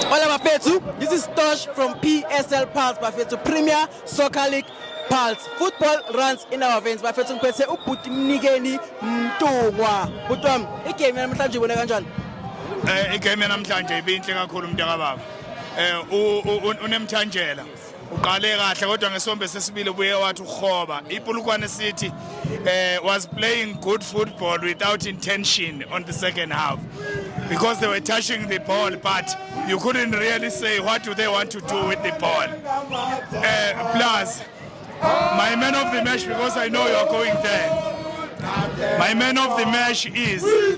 Hola Bafethu, this is Tosh from PSL Pulse Bafethu, Premier Soccer League Pulse. Football runs in our veins. Bafethu ngiphethe ubhuti Mnikeni Mtungwa. Bhuti wami, igame namhlanje ibona kanjani? Igame namhlanje ibinhle kakhulu umntaka baba. Unemthanjela. Uqale kahle kodwa ngesombe sesibili ubuye wathi ukhoba. iPulukwane City was playing good football without intention on the second half because they were touching the ball, but you couldn't really say what do they want to do with the ball. Plus, my man of the match, because I know you are going there. My man of the match is okay.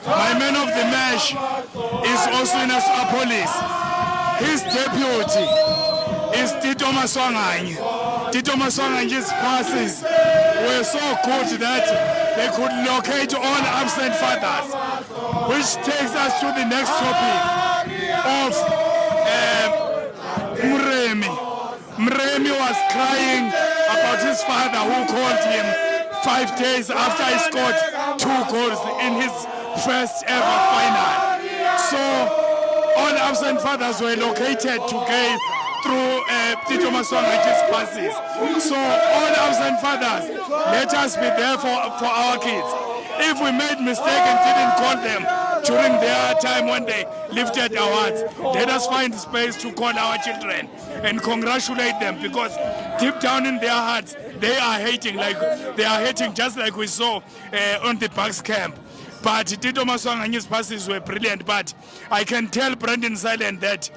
My man of the match is Oswinas Apolis. His deputy is Tito Maswanganye. Tito Maswanganye's passes were so good that they could locate all absent fathers, which takes us to the next topic of Mremi. Mremi was crying about his father who called him 5 days after he scored 2 goals in his first ever final. So all absent fathers were located together through Tito Maswanganye's passes. So all absent fathers, let us be there for our kids. If we made mistake and didn't call them during their time when they lifted awards, let us find space to call our children and congratulate them, because deep down in their hearts they are hating just like we saw on the Bucks camp. But Tito Maswanganye's passes were brilliant, but I can tell Brendan Silent that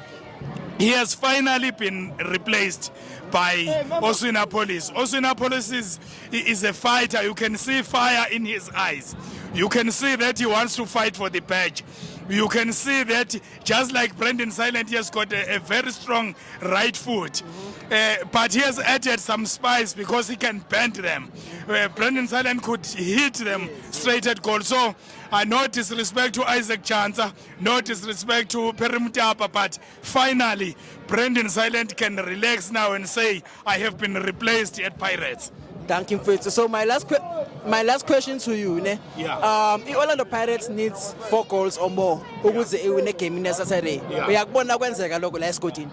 he has finally been replaced by Oswinapolis. Oswinapolis is a fighter. You can see fire in his eyes. You can see that he wants to fight for the badge. You can see that just like Brendan Silent, he has got a very strong right foot. But he has added some spice because he can bend them. Brendan Silent could hit them straight at goal. So no disrespect to Isaac Chanza, no disrespect to Perry Mutapa, but finally Brendan Silent can relax now and say, I have been replaced at Pirates. Thank you, Fethu. So my last question to you, ne? Yeah. Orlando Pirates needs 4 goals or more ukuze iwine game necessary. Uyakubona kwenzeka lokho la esigodini?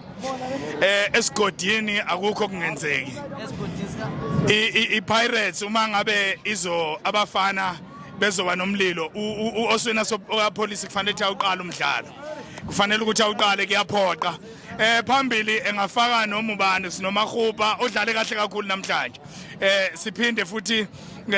Esigodini akukho kungenzeki. iPirates uma ngabe izo abafana bezoba nomlilo, uOswena Apolis kufanele ukuthi awuqala umdlalo. Kufanele ukuthi awuqale, kuyaphoqa. Phambili engafaka noma ubani sinomahupa odlale kahle kakhulu namhlanje. Siphinde futhi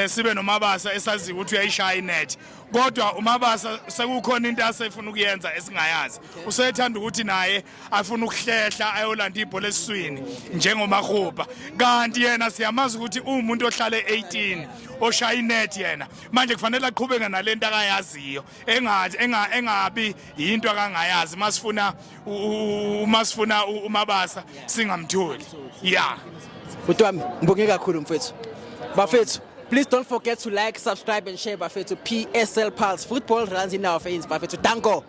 sibe nomabasa esazi ukuthi uyayishaya inet. Kodwa umabasa sekukhona into asefuna ukuyenza esingayazi. Usethanda ukuthi naye afuna ukuhlehla ayolanda ibhola esiswini njengomahupa. Kanti yena siyamazi ukuthi umuntu ohlale 18 oshaya inet yena. Manje kufanele aqhubeke nalento akayaziyo. Engabi into akangayazi. Masifuna umabasa singamtholi. Yeah. Butwami, ngibonge kakhulu mfethu. Bafethu, please don't forget to like, subscribe and share Bafethu PSL Pulse. Football runs in our veins Bafethu. Danko.